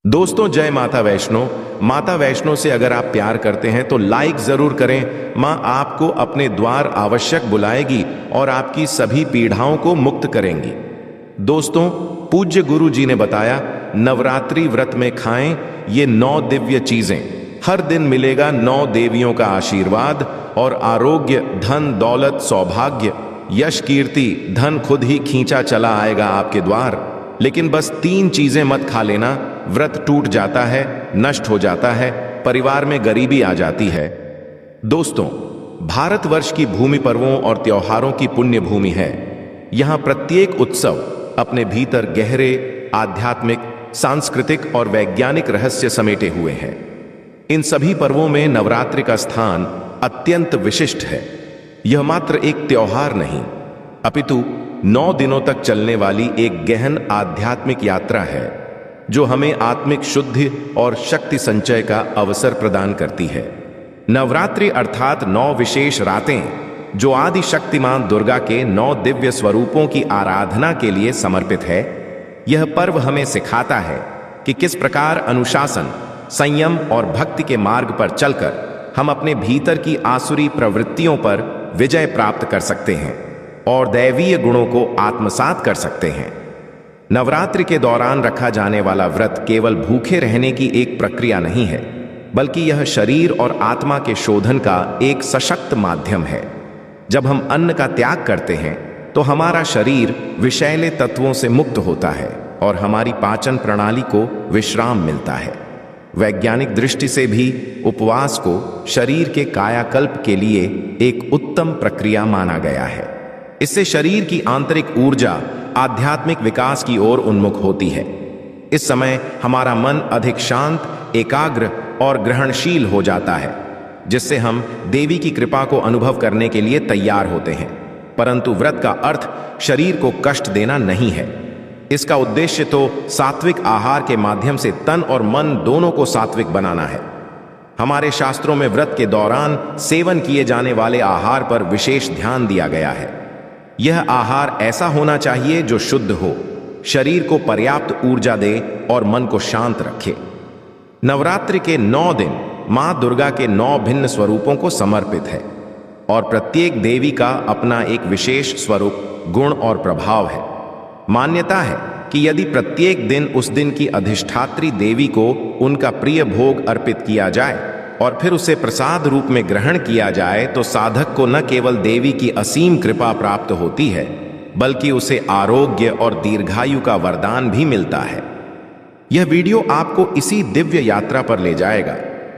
दोस्तों, जय माता वैष्णो। माता वैष्णो से अगर आप प्यार करते हैं तो लाइक जरूर करें। मां आपको अपने द्वार आवश्यक बुलाएगी और आपकी सभी पीड़ाओं को मुक्त करेंगी। दोस्तों, पूज्य गुरु जी ने बताया, नवरात्रि व्रत में खाएं ये 9 दिव्य चीजें। हर दिन मिलेगा 9 देवियों का आशीर्वाद और आरोग्य, धन, दौलत, सौभाग्य, यश, कीर्ति, धन खुद ही खींचा चला आएगा आपके द्वार। लेकिन बस 3 चीजें मत खा लेना, व्रत टूट जाता है, नष्ट हो जाता है, परिवार में गरीबी आ जाती है। दोस्तों, भारतवर्ष की भूमि पर्वों और त्योहारों की पुण्य भूमि है। यहां प्रत्येक उत्सव अपने भीतर गहरे आध्यात्मिक, सांस्कृतिक और वैज्ञानिक रहस्य समेटे हुए हैं। इन सभी पर्वों में नवरात्रि का स्थान अत्यंत विशिष्ट है। यह मात्र एक त्योहार नहीं, अपितु 9 दिनों तक चलने वाली एक गहन आध्यात्मिक यात्रा है, जो हमें आत्मिक शुद्धि और शक्ति संचय का अवसर प्रदान करती है। नवरात्रि अर्थात 9 विशेष रातें, जो आदि शक्तिमान दुर्गा के 9 दिव्य स्वरूपों की आराधना के लिए समर्पित है। यह पर्व हमें सिखाता है कि किस प्रकार अनुशासन, संयम और भक्ति के मार्ग पर चलकर हम अपने भीतर की आसुरी प्रवृत्तियों पर विजय प्राप्त कर सकते हैं और दैवीय गुणों को आत्मसात कर सकते हैं। नवरात्रि के दौरान रखा जाने वाला व्रत केवल भूखे रहने की एक प्रक्रिया नहीं है, बल्कि यह शरीर और आत्मा के शोधन का एक सशक्त माध्यम है। जब हम अन्न का त्याग करते हैं तो हमारा शरीर विषैले तत्वों से मुक्त होता है और हमारी पाचन प्रणाली को विश्राम मिलता है। वैज्ञानिक दृष्टि से भी उपवास को शरीर के कायाकल्प के लिए एक उत्तम प्रक्रिया माना गया है। इससे शरीर की आंतरिक ऊर्जा आध्यात्मिक विकास की ओर उन्मुख होती है। इस समय हमारा मन अधिक शांत, एकाग्र और ग्रहणशील हो जाता है, जिससे हम देवी की कृपा को अनुभव करने के लिए तैयार होते हैं। परंतु व्रत का अर्थ शरीर को कष्ट देना नहीं है। इसका उद्देश्य तो सात्विक आहार के माध्यम से तन और मन दोनों को सात्विक बनाना है। हमारे शास्त्रों में व्रत के दौरान सेवन किए जाने वाले आहार पर विशेष ध्यान दिया गया है। यह आहार ऐसा होना चाहिए जो शुद्ध हो, शरीर को पर्याप्त ऊर्जा दे और मन को शांत रखे। नवरात्रि के 9 दिन मां दुर्गा के 9 भिन्न स्वरूपों को समर्पित है और प्रत्येक देवी का अपना एक विशेष स्वरूप, गुण और प्रभाव है। मान्यता है कि यदि प्रत्येक दिन उस दिन की अधिष्ठात्री देवी को उनका प्रिय भोग अर्पित किया जाए और फिर उसे प्रसाद रूप में ग्रहण किया जाए तो साधक को न केवल देवी की असीम कृपा प्राप्त होती है, बल्कि उसे आरोग्य और दीर्घायु का वरदान भी मिलता है। यह वीडियो आपको इसी दिव्य यात्रा पर ले जाएगा,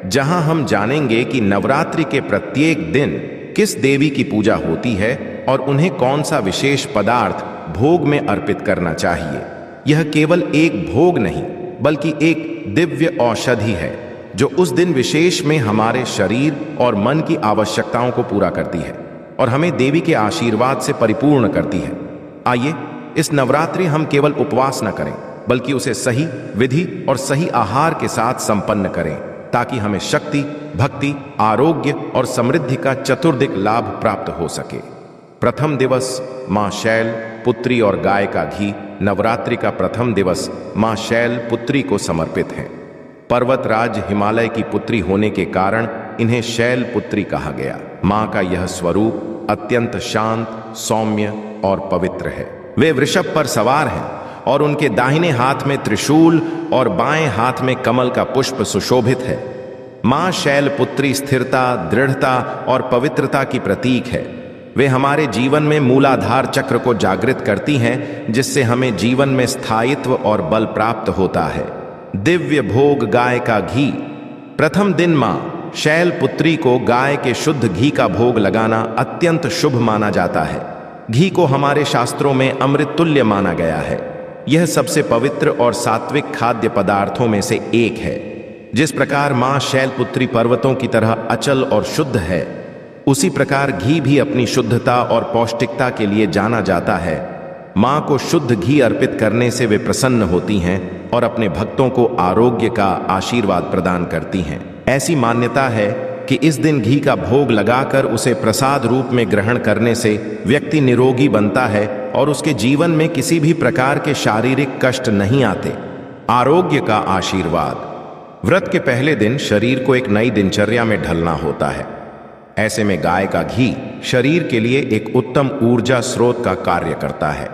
जहां हम जानेंगे कि नवरात्रि के प्रत्येक दिन किस देवी की पूजा होती है और उन्हें कौन सा विशेष पदार्थ भोग में अर्पित करना चाहिए। यह केवल एक भोग नहीं, बल्कि एक दिव्य औषधि है, जो उस दिन विशेष में हमारे शरीर और मन की आवश्यकताओं को पूरा करती है और हमें देवी के आशीर्वाद से परिपूर्ण करती है। आइए, इस नवरात्रि हम केवल उपवास न करें, बल्कि उसे सही विधि और सही आहार के साथ संपन्न करें, ताकि हमें शक्ति, भक्ति, आरोग्य और समृद्धि का चतुर्दिक लाभ प्राप्त हो सके। प्रथम दिवस मां शैल पुत्री और गाय का घी। नवरात्रि का प्रथम दिवस मां शैल पुत्री को समर्पित है। पर्वतराज हिमालय की पुत्री होने के कारण इन्हें शैल पुत्री कहा गया। मां का यह स्वरूप अत्यंत शांत, सौम्य और पवित्र है। वे वृषभ पर सवार हैं और उनके दाहिने हाथ में त्रिशूल और बाएं हाथ में कमल का पुष्प सुशोभित है। मां शैल पुत्री स्थिरता, दृढ़ता और पवित्रता की प्रतीक है। वे हमारे जीवन में मूलाधार चक्र को जागृत करती हैं, जिससे हमें जीवन में स्थायित्व और बल प्राप्त होता है। दिव्य भोग गाय का घी। प्रथम दिन मां शैल पुत्री को गाय के शुद्ध घी का भोग लगाना अत्यंत शुभ माना जाता है। घी को हमारे शास्त्रों में अमृत तुल्य माना गया है। यह सबसे पवित्र और सात्विक खाद्य पदार्थों में से एक है। जिस प्रकार मां शैलपुत्री पर्वतों की तरह अचल और शुद्ध है, उसी प्रकार घी भी अपनी शुद्धता और पौष्टिकता के लिए जाना जाता है। मां को शुद्ध घी अर्पित करने से वे प्रसन्न होती हैं और अपने भक्तों को आरोग्य का आशीर्वाद प्रदान करती हैं। ऐसी मान्यता है कि इस दिन घी का भोग लगाकर उसे प्रसाद रूप में ग्रहण करने से व्यक्ति निरोगी बनता है और उसके जीवन में किसी भी प्रकार के शारीरिक कष्ट नहीं आते। आरोग्य का आशीर्वाद। व्रत के पहले दिन शरीर को एक नई दिनचर्या में ढलना होता है। ऐसे में गाय का घी शरीर के लिए एक उत्तम ऊर्जा स्रोत का कार्य करता है।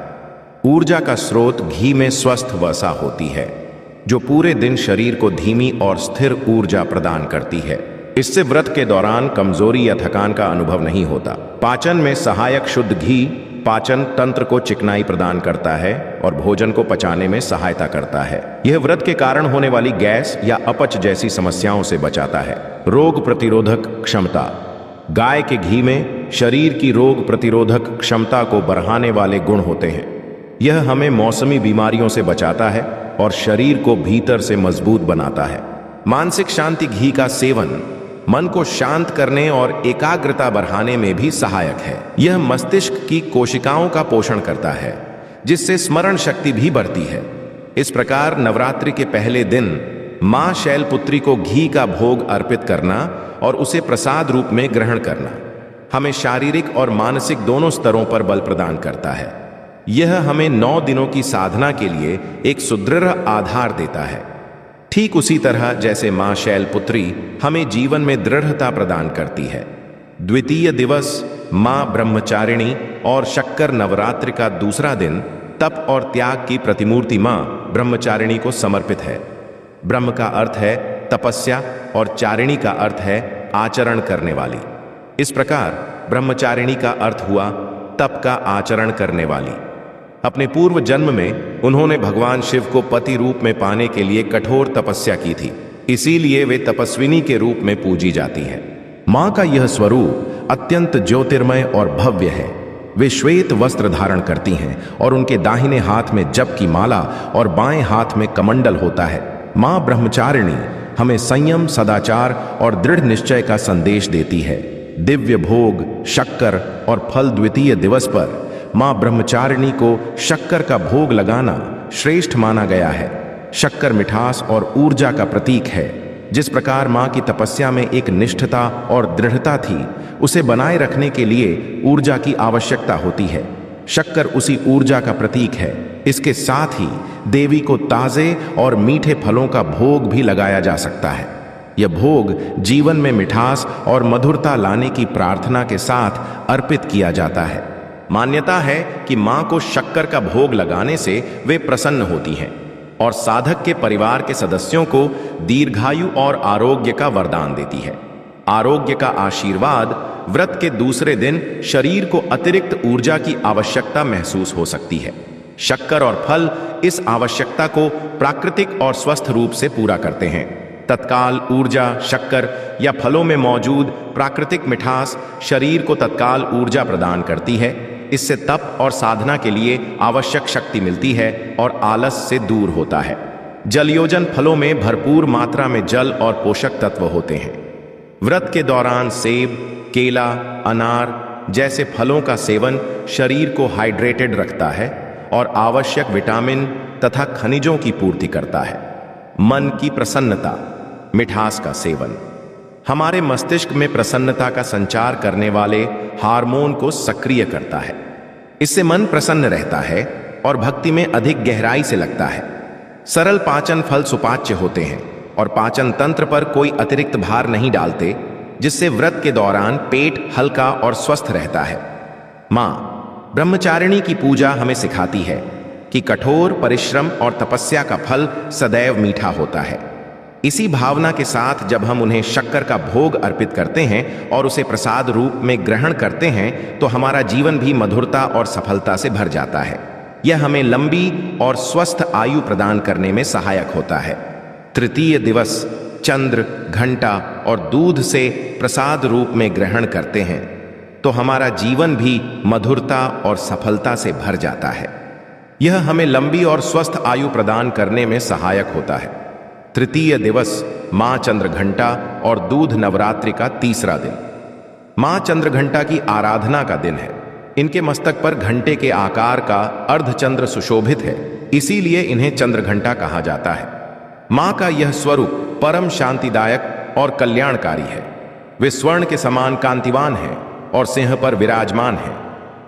ऊर्जा का स्रोत घी में स्वस्थ वसा होती है, जो पूरे दिन शरीर को धीमी और स्थिर ऊर्जा प्रदान करती है। इससे व्रत के दौरान कमजोरी या थकान का अनुभव नहीं होता। पाचन में सहायक शुद्ध घी पाचन तंत्र को चिकनाई प्रदान करता है और भोजन को पचाने में सहायता करता है। यह व्रत के कारण होने वाली गैस या अपच जैसी समस्याओं से बचाता है। रोग प्रतिरोधक क्षमता। गाय के घी में शरीर की रोग प्रतिरोधक क्षमता को बढ़ाने वाले गुण होते हैं। यह हमें मौसमी बीमारियों से बचाता है और शरीर को भीतर से मजबूत बनाता है। मानसिक शांति। घी का सेवन मन को शांत करने और एकाग्रता बढ़ाने में भी सहायक है। यह मस्तिष्क की कोशिकाओं का पोषण करता है, जिससे स्मरण शक्ति भी बढ़ती है। इस प्रकार नवरात्रि के पहले दिन मां शैलपुत्री को घी का भोग अर्पित करना और उसे प्रसाद रूप में ग्रहण करना हमें शारीरिक और मानसिक दोनों स्तरों पर बल प्रदान करता है। यह हमें 9 दिनों की साधना के लिए एक सुदृढ़ आधार देता है। ठीक उसी तरह जैसे मां शैलपुत्री हमें जीवन में दृढ़ता प्रदान करती है। द्वितीय दिवस मां ब्रह्मचारिणी और शक्कर। नवरात्रि का दूसरा दिन तप और त्याग की प्रतिमूर्ति मां ब्रह्मचारिणी को समर्पित है। ब्रह्म का अर्थ है तपस्या और चारिणी का अर्थ है आचरण करने वाली। इस प्रकार ब्रह्मचारिणी का अर्थ हुआ तप का आचरण करने वाली। अपने पूर्व जन्म में उन्होंने भगवान शिव को पति रूप में पाने के लिए कठोर तपस्या की थी, इसीलिए वे तपस्विनी के रूप में पूजी जाती हैं। मां का यह स्वरूप अत्यंत ज्योतिर्मय और भव्य है। वे श्वेत वस्त्र धारण करती हैं और उनके दाहिने हाथ में जप की माला और बाएं हाथ में कमंडल होता है। मां ब्रह्मचारिणी हमें संयम, सदाचार और दृढ़ निश्चय का संदेश देती है। दिव्य भोग, शक्कर और फल। द्वितीय दिवस पर मां ब्रह्मचारिणी को शक्कर का भोग लगाना श्रेष्ठ माना गया है। शक्कर मिठास और ऊर्जा का प्रतीक है। जिस प्रकार मां की तपस्या में एक निष्ठता और दृढ़ता थी, उसे बनाए रखने के लिए ऊर्जा की आवश्यकता होती है। शक्कर उसी ऊर्जा का प्रतीक है। इसके साथ ही देवी को ताजे और मीठे फलों का भोग भी लगाया जा सकता है। यह भोग जीवन में मिठास और मधुरता लाने की प्रार्थना के साथ अर्पित किया जाता है। मान्यता है कि मां को शक्कर का भोग लगाने से वे प्रसन्न होती हैं और साधक के परिवार के सदस्यों को दीर्घायु और आरोग्य का वरदान देती है। आरोग्य का आशीर्वाद। व्रत के दूसरे दिन शरीर को अतिरिक्त ऊर्जा की आवश्यकता महसूस हो सकती है। शक्कर और फल इस आवश्यकता को प्राकृतिक और स्वस्थ रूप से पूरा करते हैं। तत्काल ऊर्जा। शक्कर या फलों में मौजूद प्राकृतिक मिठास शरीर को तत्काल ऊर्जा प्रदान करती है। इससे तप और साधना के लिए आवश्यक शक्ति मिलती है और आलस से दूर होता है। जलयोजन। फलों में भरपूर मात्रा में जल और पोषक तत्व होते हैं। व्रत के दौरान सेब, केला, अनार जैसे फलों का सेवन शरीर को हाइड्रेटेड रखता है और आवश्यक विटामिन तथा खनिजों की पूर्ति करता है। मन की प्रसन्नता। मिठास का सेवन हमारे मस्तिष्क में प्रसन्नता का संचार करने वाले हार्मोन को सक्रिय करता है। इससे मन प्रसन्न रहता है और भक्ति में अधिक गहराई से लगता है। सरल पाचन। फल सुपाच्य होते हैं और पाचन तंत्र पर कोई अतिरिक्त भार नहीं डालते, जिससे व्रत के दौरान पेट हल्का और स्वस्थ रहता है। मां ब्रह्मचारिणी की पूजा हमें सिखाती है कि कठोर परिश्रम और तपस्या का फल सदैव मीठा होता है। इसी भावना के साथ जब हम उन्हें शक्कर का भोग अर्पित करते हैं और उसे प्रसाद रूप में ग्रहण करते हैं, तो हमारा जीवन भी मधुरता और सफलता से भर जाता है। यह हमें लंबी और स्वस्थ आयु प्रदान करने में सहायक होता है। तृतीय दिवस चंद्र, घंटा और दूध से प्रसाद रूप में ग्रहण करते हैं, तो हमारा जीवन भी मधुरता और सफलता से भर जाता है। यह हमें लंबी और स्वस्थ आयु प्रदान करने में सहायक होता है। तृतीय दिवस मां चंद्रघंटा और दूध। नवरात्रि का तीसरा दिन मां चंद्रघंटा की आराधना का दिन है। इनके मस्तक पर घंटे के आकार का अर्धचंद्र सुशोभित है, इसीलिए इन्हें चंद्रघंटा कहा जाता है। मां का यह स्वरूप परम शांतिदायक और कल्याणकारी है। वे स्वर्ण के समान कांतिवान हैं और सिंह पर विराजमान हैं।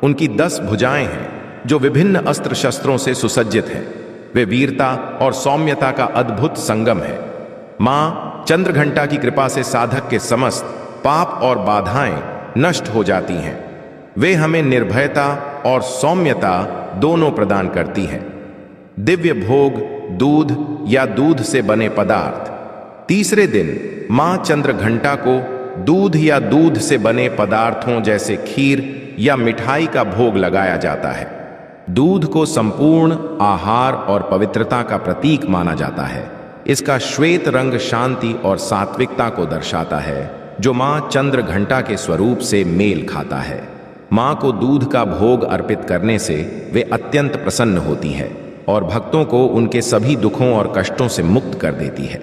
उनकी 10 भुजाएं हैं जो विभिन्न अस्त्र शस्त्रों से सुसज्जित हैं। वे वीरता और सौम्यता का अद्भुत संगम है। मां चंद्रघंटा की कृपा से साधक के समस्त पाप और बाधाएं नष्ट हो जाती हैं। वे हमें निर्भयता और सौम्यता दोनों प्रदान करती हैं। दिव्य भोग, दूध या दूध से बने पदार्थ। तीसरे दिन मां चंद्रघंटा को दूध या दूध से बने पदार्थों जैसे खीर या मिठाई का भोग लगाया जाता है। दूध को संपूर्ण आहार और पवित्रता का प्रतीक माना जाता है। इसका श्वेत रंग शांति और सात्विकता को दर्शाता है, जो मां चंद्रघंटा के स्वरूप से मेल खाता है। मां को दूध का भोग अर्पित करने से वे अत्यंत प्रसन्न होती है और भक्तों को उनके सभी दुखों और कष्टों से मुक्त कर देती है।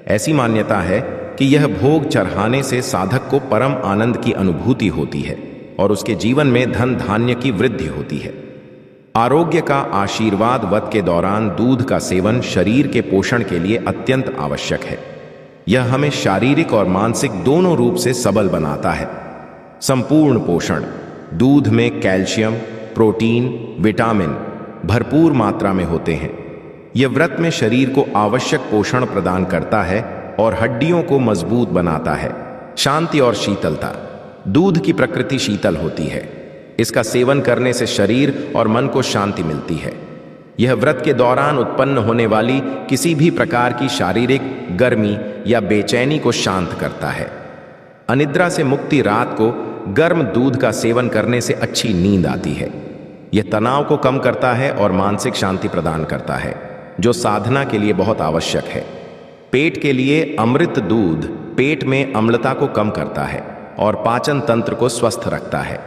ऐसी मान्यता है कि यह भोग चढ़ाने से साधक को परम आनंद की अनुभूति होती है और उसके जीवन में धन धान्य की वृद्धि होती है। आरोग्य का आशीर्वाद व्रत के दौरान दूध का सेवन शरीर के पोषण के लिए अत्यंत आवश्यक है। यह हमें शारीरिक और मानसिक दोनों रूप से सबल बनाता है। संपूर्ण पोषण। दूध में कैल्शियम, प्रोटीन, विटामिन भरपूर मात्रा में होते हैं। यह व्रत में शरीर को आवश्यक पोषण प्रदान करता है और हड्डियों को मजबूत बनाता है। शांति और शीतलता। दूध की प्रकृति शीतल होती है। इसका सेवन करने से शरीर और मन को शांति मिलती है। यह व्रत के दौरान उत्पन्न होने वाली किसी भी प्रकार की शारीरिक गर्मी या बेचैनी को शांत करता है। अनिद्रा से मुक्ति। रात को गर्म दूध का सेवन करने से अच्छी नींद आती है। यह तनाव को कम करता है और मानसिक शांति प्रदान करता है, जो साधना के लिए बहुत आवश्यक है। पेट के लिए अमृत दूध पेट में अम्लता को कम करता है और पाचन तंत्र को स्वस्थ रखता है।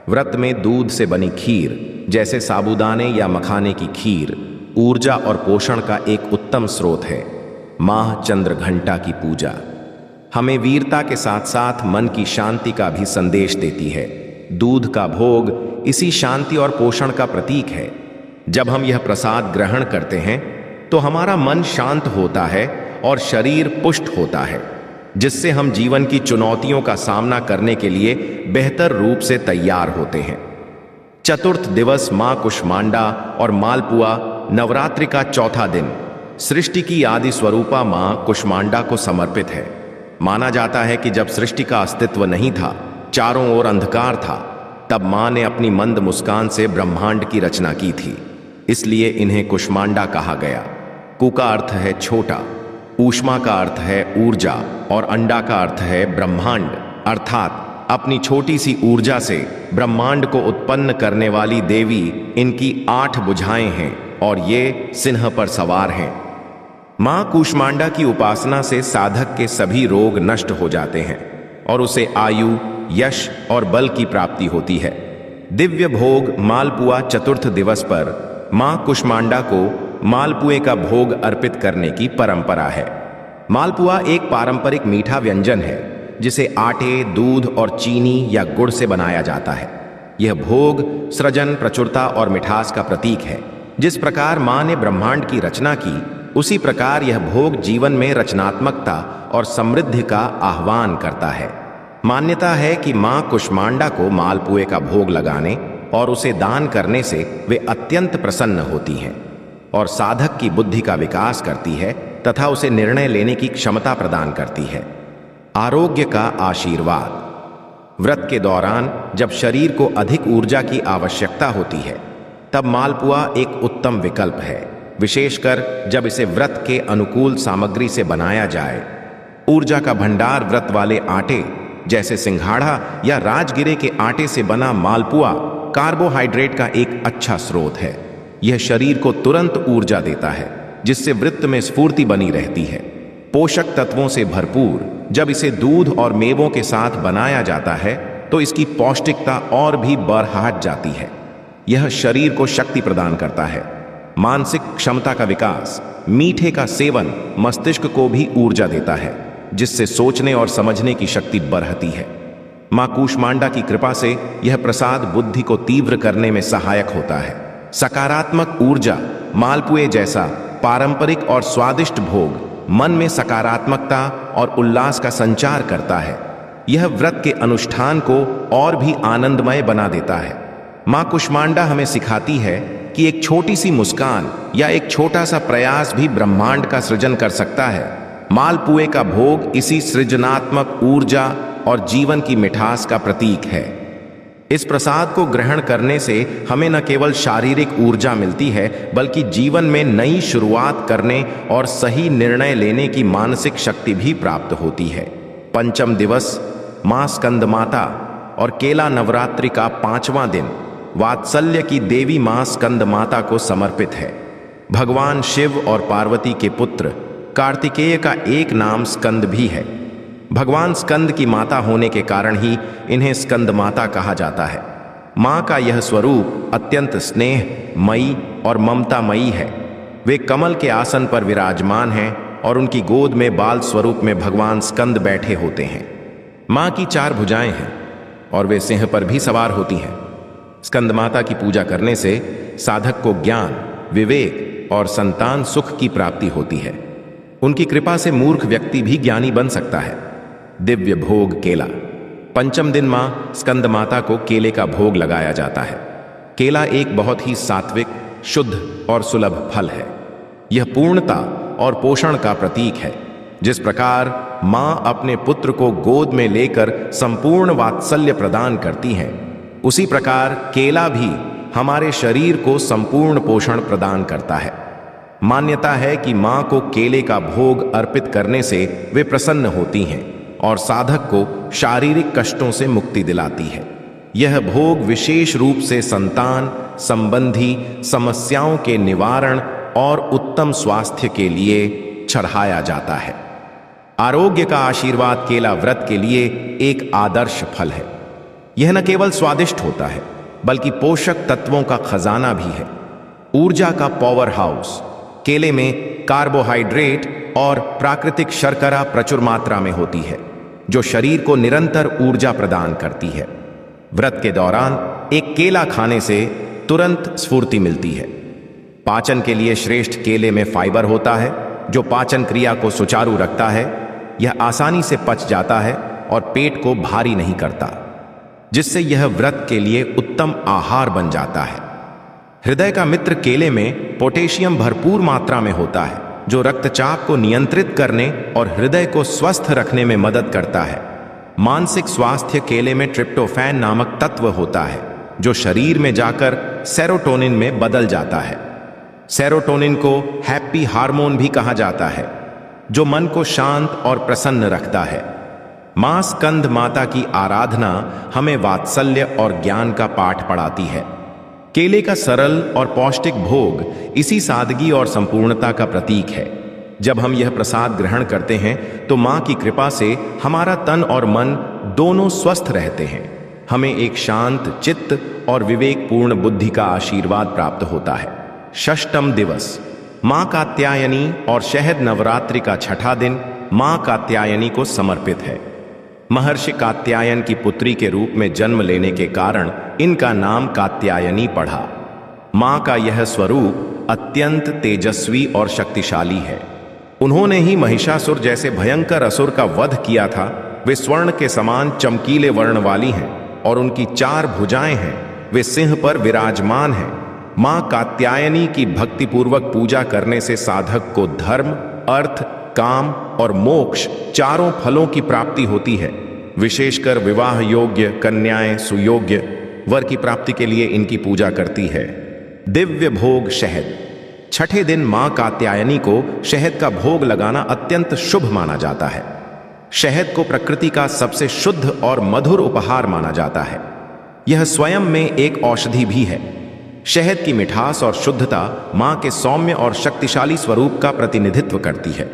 व्रत में दूध से बनी खीर जैसे साबूदाने या मखाने की खीर ऊर्जा और पोषण का एक उत्तम स्रोत है। मां चंद्रघंटा की पूजा हमें वीरता के साथ साथ मन की शांति का भी संदेश देती है। दूध का भोग इसी शांति और पोषण का प्रतीक है। जब हम यह प्रसाद ग्रहण करते हैं तो हमारा मन शांत होता है और शरीर पुष्ट होता है, जिससे हम जीवन की चुनौतियों का सामना करने के लिए बेहतर रूप से तैयार होते हैं। चतुर्थ दिवस मां कुष्मांडा और मालपुआ। नवरात्रि का चौथा दिन सृष्टि की आदि स्वरूपा मां कुष्मांडा को समर्पित है। माना जाता है कि जब सृष्टि का अस्तित्व नहीं था, चारों ओर अंधकार था, तब मां ने अपनी मंद मुस्कान से ब्रह्मांड की रचना की थी। इसलिए इन्हें कुष्मांडा कहा गया। कु का अर्थ है छोटा, ऊष्मा का अर्थ है ऊर्जा और अंडा का अर्थ है ब्रह्मांड, अर्थात अपनी छोटी सी ऊर्जा से ब्रह्मांड को उत्पन्न करने वाली देवी इनकी 8 भुजाएं हैं और ये सिंह पर सवार हैं। मां कुष्मांडा की उपासना से साधक के सभी रोग नष्ट हो जाते हैं और उसे आयु, यश और बल की प्राप्ति होती है। दिव्य भोग मालपुआ। चतुर्थ दिवस पर मां कुष्मांडा को मालपुए का भोग अर्पित करने की परंपरा है। मालपुआ एक पारंपरिक मीठा व्यंजन है जिसे आटे, दूध और चीनी या गुड़ से बनाया जाता है। यह भोग सृजन, प्रचुरता और मिठास का प्रतीक है। जिस प्रकार मां ने ब्रह्मांड की रचना की, उसी प्रकार यह भोग जीवन में रचनात्मकता और समृद्धि का आह्वान करता है। मान्यता है कि मां कुष्मांडा को मालपुए का भोग लगाने और उसे दान करने से वे अत्यंत प्रसन्न होती हैं और साधक की बुद्धि का विकास करती है तथा उसे निर्णय लेने की क्षमता प्रदान करती है। आरोग्य का आशीर्वाद। व्रत के दौरान जब शरीर को अधिक ऊर्जा की आवश्यकता होती है, तब मालपुआ एक उत्तम विकल्प है, विशेषकर जब इसे व्रत के अनुकूल सामग्री से बनाया जाए। ऊर्जा का भंडार। व्रत वाले आटे जैसे सिंघाड़ा या राजगिरे के आटे से बना मालपुआ कार्बोहाइड्रेट का एक अच्छा स्रोत है। यह शरीर को तुरंत ऊर्जा देता है, जिससे व्रत में स्फूर्ति बनी रहती है। पोषक तत्वों से भरपूर। जब इसे दूध और मेवों के साथ बनाया जाता है तो इसकी पौष्टिकता और भी बढ़ जाती है। यह शरीर को शक्ति प्रदान करता है। मानसिक क्षमता का विकास। मीठे का सेवन मस्तिष्क को भी ऊर्जा देता है, जिससे सोचने और समझने की शक्ति बढ़ती है। मां कुष्मांडा की कृपा से यह प्रसाद बुद्धि को तीव्र करने में सहायक होता है। सकारात्मक ऊर्जा। मालपुए जैसा पारंपरिक और स्वादिष्ट भोग मन में सकारात्मकता और उल्लास का संचार करता है। यह व्रत के अनुष्ठान को और भी आनंदमय बना देता है। मां कुष्मांडा हमें सिखाती है कि एक छोटी सी मुस्कान या एक छोटा सा प्रयास भी ब्रह्मांड का सृजन कर सकता है। मालपुए का भोग इसी सृजनात्मक ऊर्जा और जीवन की मिठास का प्रतीक है। इस प्रसाद को ग्रहण करने से हमें न केवल शारीरिक ऊर्जा मिलती है, बल्कि जीवन में नई शुरुआत करने और सही निर्णय लेने की मानसिक शक्ति भी प्राप्त होती है। पंचम दिवस मां स्कंद माता और केला नवरात्रि का 5वां दिन वात्सल्य की देवी मां स्कंद माता को समर्पित है। भगवान शिव और पार्वती के पुत्र कार्तिकेय का एक नाम स्कंद भी है। भगवान स्कंद की माता होने के कारण ही इन्हें स्कंद माता कहा जाता है। मां का यह स्वरूप अत्यंत स्नेहमयी और ममतामयी है। वे कमल के आसन पर विराजमान हैं और उनकी गोद में बाल स्वरूप में भगवान स्कंद बैठे होते हैं। मां की 4 भुजाएं हैं और वे सिंह पर भी सवार होती हैं। स्कंद माता की पूजा करने से साधक को ज्ञान, विवेक और संतान सुख की प्राप्ति होती है। उनकी कृपा से मूर्ख व्यक्ति भी ज्ञानी बन सकता है। दिव्य भोग केला। पंचम दिन मां स्कंद माता को केले का भोग लगाया जाता है। केला एक बहुत ही सात्विक, शुद्ध और सुलभ फल है। यह पूर्णता और पोषण का प्रतीक है। जिस प्रकार मां अपने पुत्र को गोद में लेकर संपूर्ण वात्सल्य प्रदान करती हैं, उसी प्रकार केला भी हमारे शरीर को संपूर्ण पोषण प्रदान करता है। मान्यता है कि मां को केले का भोग अर्पित करने से वे प्रसन्न होती हैं और साधक को शारीरिक कष्टों से मुक्ति दिलाती है। यह भोग विशेष रूप से संतान संबंधी समस्याओं के निवारण और उत्तम स्वास्थ्य के लिए चढ़ाया जाता है। आरोग्य का आशीर्वाद केला व्रत के लिए एक आदर्श फल है। यह न केवल स्वादिष्ट होता है, बल्कि पोषक तत्वों का खजाना भी है। ऊर्जा का पावर हाउस। केले में कार्बोहाइड्रेट और प्राकृतिक शर्करा प्रचुर मात्रा में होती है, जो शरीर को निरंतर ऊर्जा प्रदान करती है। व्रत के दौरान एक केला खाने से तुरंत स्फूर्ति मिलती है। पाचन के लिए श्रेष्ठ केले में फाइबर होता है, जो पाचन क्रिया को सुचारू रखता है। यह आसानी से पच जाता है और पेट को भारी नहीं करता, जिससे यह व्रत के लिए उत्तम आहार बन जाता है। हृदय का मित्र केले में पोटेशियम भरपूर मात्रा में होता है, जो रक्तचाप को नियंत्रित करने और हृदय को स्वस्थ रखने में मदद करता है। मानसिक स्वास्थ्य केले में ट्रिप्टोफैन नामक तत्व होता है, जो शरीर में जाकर सेरोटोनिन में बदल जाता है। सेरोटोनिन को हैप्पी हार्मोन भी कहा जाता है, जो मन को शांत और प्रसन्न रखता है। मां स्कंद माता की आराधना हमें वात्सल्य और ज्ञान का पाठ पढ़ाती है। केले का सरल और पौष्टिक भोग इसी सादगी और संपूर्णता का प्रतीक है। जब हम यह प्रसाद ग्रहण करते हैं तो मां की कृपा से हमारा तन और मन दोनों स्वस्थ रहते हैं। हमें एक शांत चित्त और विवेकपूर्ण बुद्धि का आशीर्वाद प्राप्त होता है। षष्ठम दिवस मां कात्यायनी और शहद नवरात्रि का 6ठा दिन मां कात्यायनी को समर्पित है। महर्षि कात्यायन की पुत्री के रूप में जन्म लेने के कारण इनका नाम कात्यायनी पड़ा। मां का यह स्वरूप अत्यंत तेजस्वी और शक्तिशाली है। उन्होंने ही महिषासुर जैसे भयंकर असुर का वध किया था। वे स्वर्ण के समान चमकीले वर्ण वाली हैं और उनकी 4 भुजाएं हैं। वे सिंह पर विराजमान हैं। मां कात्यायनी की भक्तिपूर्वक पूजा करने से साधक को धर्म, अर्थ, काम और मोक्ष चारों फलों की प्राप्ति होती है। विशेषकर विवाह योग्य कन्याएं सुयोग्य वर की प्राप्ति के लिए इनकी पूजा करती है। दिव्य भोग शहद। 6ठे दिन मां कात्यायनी को शहद का भोग लगाना अत्यंत शुभ माना जाता है। शहद को प्रकृति का सबसे शुद्ध और मधुर उपहार माना जाता है। यह स्वयं में एक औषधि भी है। शहद की मिठास और शुद्धता मां के सौम्य और शक्तिशाली स्वरूप का प्रतिनिधित्व करती है।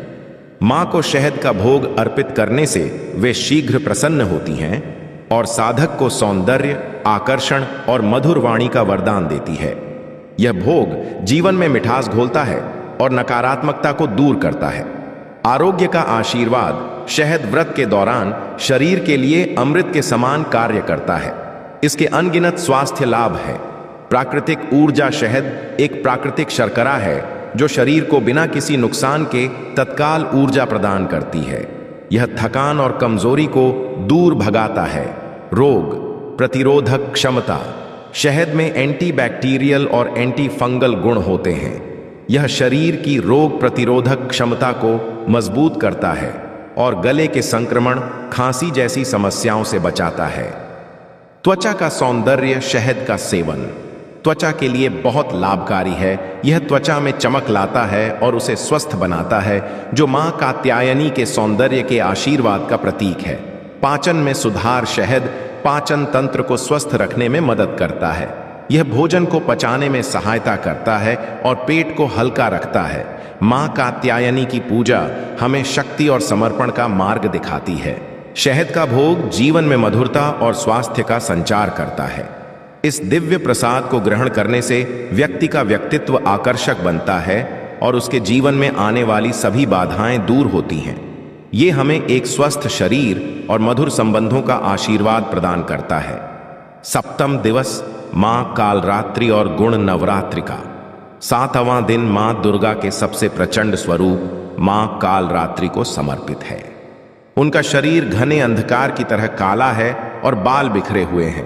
मां को शहद का भोग अर्पित करने से वे शीघ्र प्रसन्न होती हैं और साधक को सौंदर्य, आकर्षण और मधुर वाणी का वरदान देती है। यह भोग जीवन में मिठास घोलता है और नकारात्मकता को दूर करता है। आरोग्य का आशीर्वाद शहद व्रत के दौरान शरीर के लिए अमृत के समान कार्य करता है। इसके अनगिनत स्वास्थ्य लाभ है। प्राकृतिक ऊर्जा शहद एक प्राकृतिक शर्करा है जो शरीर को बिना किसी नुकसान के तत्काल ऊर्जा प्रदान करती है। यह थकान और कमजोरी को दूर भगाता है। रोग प्रतिरोधक क्षमता। शहद में एंटीबैक्टीरियल और एंटी फंगल गुण होते हैं। यह शरीर की रोग प्रतिरोधक क्षमता को मजबूत करता है और गले के संक्रमण, खांसी जैसी समस्याओं से बचाता है। त्वचा का सौंदर्य। शहद का सेवन त्वचा के लिए बहुत लाभकारी है। यह त्वचा में चमक लाता है और उसे स्वस्थ बनाता है, जो मां कात्यायनी के सौंदर्य के आशीर्वाद का प्रतीक है। पाचन में सुधार। शहद पाचन तंत्र को स्वस्थ रखने में मदद करता है। यह भोजन को पचाने में सहायता करता है और पेट को हल्का रखता है। मां कात्यायनी की पूजा हमें शक्ति और समर्पण का मार्ग दिखाती है। शहद का भोग जीवन में मधुरता और स्वास्थ्य का संचार करता है। इस दिव्य प्रसाद को ग्रहण करने से व्यक्ति का व्यक्तित्व आकर्षक बनता है और उसके जीवन में आने वाली सभी बाधाएं दूर होती हैं। ये हमें एक स्वस्थ शरीर और मधुर संबंधों का आशीर्वाद प्रदान करता है। सप्तम दिवस मां कालरात्रि और गुण नवरात्रि का 7वां दिन मां दुर्गा के सबसे प्रचंड स्वरूप मां कालरात्रि को समर्पित है। उनका शरीर घने अंधकार की तरह काला है और बाल बिखरे हुए हैं।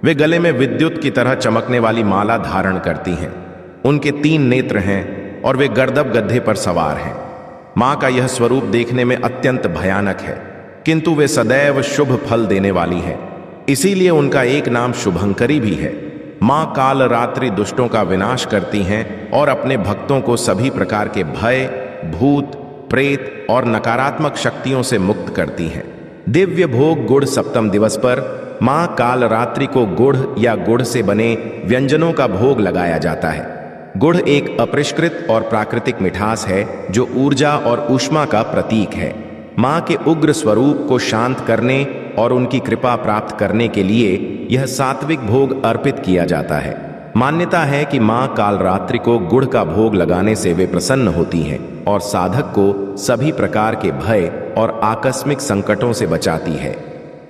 वे गले में विद्युत की तरह चमकने वाली माला धारण करती हैं। उनके 3 नेत्र हैं और वे गर्दभ गधे पर सवार हैं। मां का यह स्वरूप देखने में अत्यंत भयानक है, किंतु वे सदैव शुभ फल देने वाली हैं। इसीलिए उनका एक नाम शुभंकरी भी है। मां कालरात्रि दुष्टों का विनाश करती हैं और अपने भक्तों को सभी प्रकार के भय, भूत, प्रेत और नकारात्मक शक्तियों से मुक्त करती हैं। दिव्य भोग गुड़। सप्तम दिवस पर मां कालरात्रि को गुड़ या गुड़ से बने व्यंजनों का भोग लगाया जाता है। गुड़ एक अपरिष्कृत और प्राकृतिक मिठास है जो ऊर्जा और ऊष्मा का प्रतीक है। मां के उग्र स्वरूप को शांत करने और उनकी कृपा प्राप्त करने के लिए यह सात्विक भोग अर्पित किया जाता है। मान्यता है कि मां कालरात्रि को गुड़ का भोग लगाने से वे प्रसन्न होती हैं और साधक को सभी प्रकार के भय और आकस्मिक संकटों से बचाती है।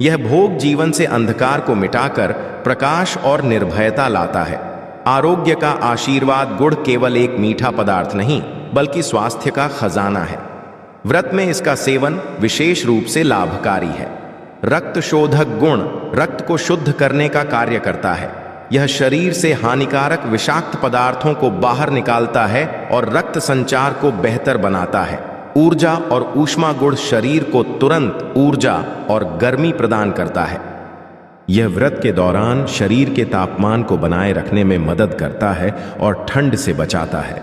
यह भोग जीवन से अंधकार को मिटाकर प्रकाश और निर्भयता लाता है। आरोग्य का आशीर्वाद। गुड़ केवल एक मीठा पदार्थ नहीं, बल्कि स्वास्थ्य का खजाना है। व्रत में इसका सेवन विशेष रूप से लाभकारी है। रक्त शोधक गुण। रक्त को शुद्ध करने का कार्य करता है। यह शरीर से हानिकारक विषाक्त पदार्थों को बाहर निकालता है और रक्त संचार को बेहतर बनाता है। ऊर्जा और ऊष्मा। गुड़ शरीर को तुरंत ऊर्जा और गर्मी प्रदान करता है। यह व्रत के दौरान शरीर के तापमान को बनाए रखने में मदद करता है और ठंड से बचाता है।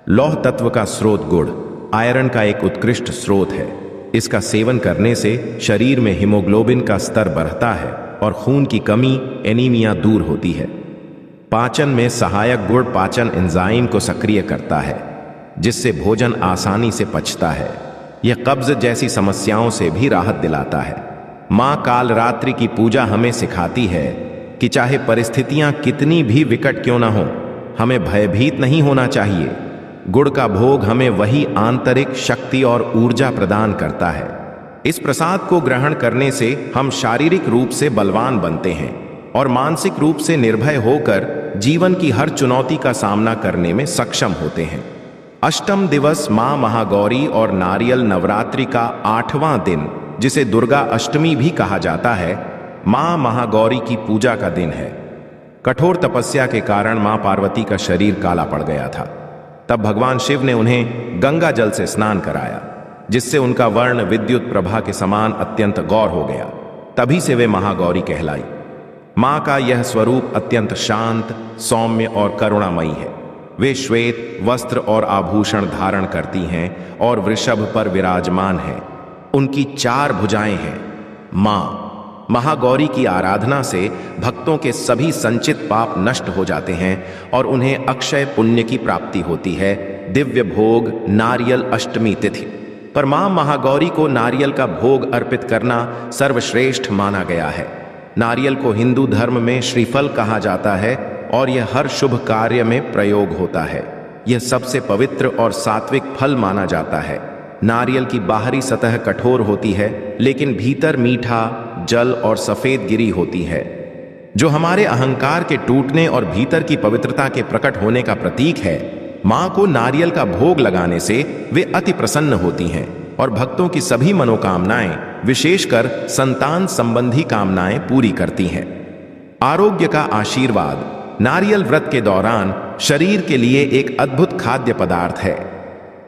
लौह तत्व का स्रोत। गुड़ आयरन का एक उत्कृष्ट स्रोत है। इसका सेवन करने से शरीर में हीमोग्लोबिन का स्तर बढ़ता है और खून की कमी, एनीमिया दूर होती है। पाचन में सहायक। गुड़ पाचन एंजाइम को सक्रिय करता है, जिससे भोजन आसानी से पचता है। यह कब्ज जैसी समस्याओं से भी राहत दिलाता है। मां कालरात्रि की पूजा हमें सिखाती है कि चाहे परिस्थितियां कितनी भी विकट क्यों ना हो, हमें भयभीत नहीं होना चाहिए। गुड़ का भोग हमें वही आंतरिक शक्ति और ऊर्जा प्रदान करता है। इस प्रसाद को ग्रहण करने से हम शारीरिक रूप से बलवान बनते हैं और मानसिक रूप से निर्भय होकर जीवन की हर चुनौती का सामना करने में सक्षम होते हैं। अष्टम दिवस मां महागौरी और नारियल नवरात्रि का 8वां दिन, जिसे दुर्गा अष्टमी भी कहा जाता है, मां महागौरी की पूजा का दिन है। कठोर तपस्या के कारण मां पार्वती का शरीर काला पड़ गया था। तब भगवान शिव ने उन्हें गंगा जल से स्नान कराया, जिससे उनका वर्ण विद्युत प्रभा के समान अत्यंत गौर हो गया। तभी से वे महागौरी कहलाई। मां का यह स्वरूप अत्यंत शांत, सौम्य और करुणामयी है। वे श्वेत वस्त्र और आभूषण धारण करती हैं और वृषभ पर विराजमान हैं। उनकी 4 भुजाएं हैं। मां महागौरी की आराधना से भक्तों के सभी संचित पाप नष्ट हो जाते हैं और उन्हें अक्षय पुण्य की प्राप्ति होती है। दिव्य भोग नारियल अष्टमी तिथि पर मां महागौरी को नारियल का भोग अर्पित करना सर्वश्रेष्ठ माना गया है। नारियल को हिंदू धर्म में श्रीफल कहा जाता है और यह हर शुभ कार्य में प्रयोग होता है। यह सबसे पवित्र और सात्विक फल माना जाता है। नारियल की बाहरी सतह कठोर होती है, लेकिन भीतर मीठा जल और सफेद गिरी होती है, जो हमारे अहंकार के टूटने और भीतर की पवित्रता के प्रकट होने का प्रतीक है। मां को नारियल का भोग लगाने से वे अति प्रसन्न होती हैं और भक्तों की सभी मनोकामनाएं, विशेषकर संतान संबंधी कामनाएं पूरी करती हैं। आरोग्य का आशीर्वाद। नारियल व्रत के दौरान शरीर के लिए एक अद्भुत खाद्य पदार्थ है।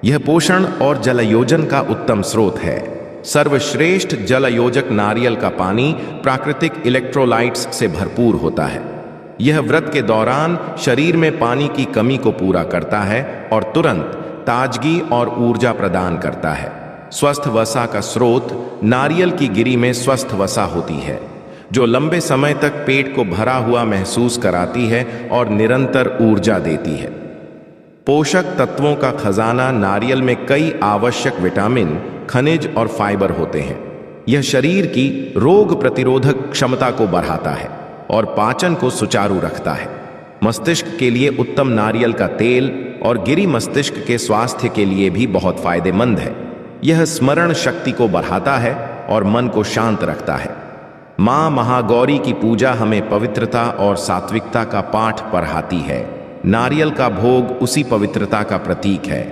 यह पोषण और जलयोजन का उत्तम स्रोत है। सर्वश्रेष्ठ जलयोजक नारियल का पानी प्राकृतिक इलेक्ट्रोलाइट्स से भरपूर होता है। यह व्रत के दौरान शरीर में पानी की कमी को पूरा करता है और तुरंत ताजगी और ऊर्जा प्रदान करता है। स्वस्थ वसा का स्रोत। नारियल की गिरी में स्वस्थ वसा होती है, जो लंबे समय तक पेट को भरा हुआ महसूस कराती है और निरंतर ऊर्जा देती है। पोषक तत्वों का खजाना। नारियल में कई आवश्यक विटामिन, खनिज और फाइबर होते हैं। यह शरीर की रोग प्रतिरोधक क्षमता को बढ़ाता है और पाचन को सुचारू रखता है। मस्तिष्क के लिए उत्तम। नारियल का तेल और गिरी मस्तिष्क के स्वास्थ्य के लिए भी बहुत फायदेमंद है। यह स्मरण शक्ति को बढ़ाता है और मन को शांत रखता है। मां महागौरी की पूजा हमें पवित्रता और सात्विकता का पाठ पढ़ाती है। नारियल का भोग उसी पवित्रता का प्रतीक है।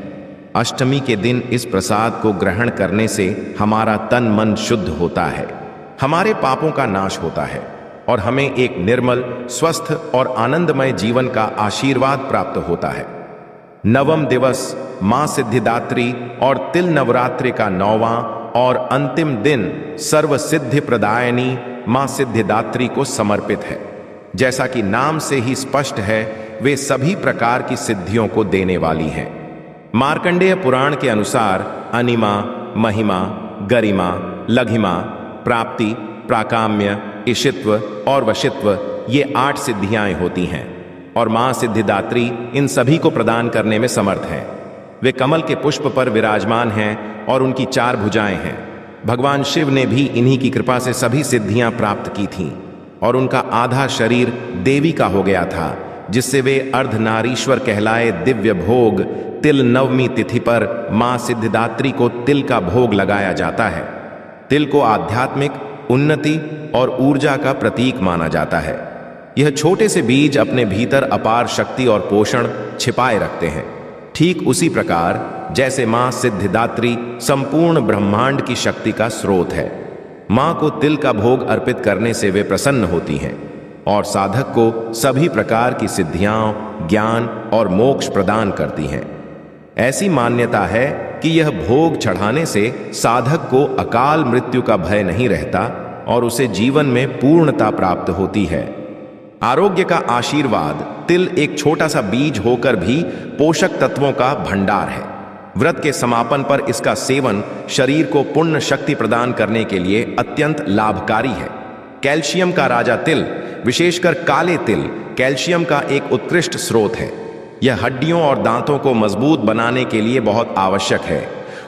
अष्टमी के दिन इस प्रसाद को ग्रहण करने से हमारा तन मन शुद्ध होता है, हमारे पापों का नाश होता है और हमें एक निर्मल, स्वस्थ और आनंदमय जीवन का आशीर्वाद प्राप्त होता है। नवम दिवस मां सिद्धिदात्री और तिल नवरात्रि का 9वां और अंतिम दिन सर्व सिद्धि प्रदायनी मां सिद्धिदात्री को समर्पित है। जैसा कि नाम से ही स्पष्ट है, वे सभी प्रकार की सिद्धियों को देने वाली हैं। मार्कंडेय पुराण के अनुसार अनिमा, महिमा, गरिमा, लघिमा, प्राप्ति, प्राकाम्य, इशित्व और वशित्व, ये 8 सिद्धियां होती हैं और मां सिद्धिदात्री इन सभी को प्रदान करने में समर्थ हैं। वे कमल के पुष्प पर विराजमान हैं और उनकी 4 भुजाएं हैं। भगवान शिव ने भी इन्हीं की कृपा से सभी सिद्धियां प्राप्त की थीं और उनका आधा शरीर देवी का हो गया था, जिससे वे अर्धनारीश्वर कहलाए। दिव्य भोग। तिल नवमी तिथि पर मां सिद्धिदात्री को तिल का भोग लगाया जाता है। तिल को आध्यात्मिक उन्नति और ऊर्जा का प्रतीक माना जाता है। यह छोटे से बीज अपने भीतर अपार शक्ति और पोषण छिपाए रखते हैं। ठीक उसी प्रकार जैसे मां सिद्धिदात्री संपूर्ण ब्रह्मांड की शक्ति का स्रोत है। मां को तिल का भोग अर्पित करने से वे प्रसन्न होती हैं और साधक को सभी प्रकार की सिद्धियां, ज्ञान और मोक्ष प्रदान करती हैं। ऐसी मान्यता है कि यह भोग चढ़ाने से साधक को अकाल मृत्यु का भय नहीं रहता और उसे जीवन में पूर्णता प्राप्त होती है। आरोग्य का आशीर्वाद। तिल एक छोटा सा बीज होकर भी पोषक तत्वों का भंडार है। व्रत के समापन पर इसका सेवन शरीर को पुण्य शक्ति प्रदान करने के लिए अत्यंत लाभकारी है। कैल्शियम का राजा तिल, विशेषकर काले तिल, कैल्शियम का एक उत्कृष्ट स्रोत है। यह हड्डियों और दांतों को मजबूत बनाने के लिए बहुत आवश्यक है।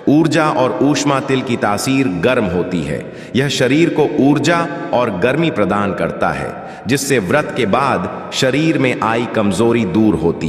ऊर्जा और ऊष्मा। तिल की तासीर गर्म होती है। यह शरीर को ऊर्जा और गर्मी प्रदान करता है, जिससे व्रत के बाद शरीर में आई कमजोरी दूर होती है।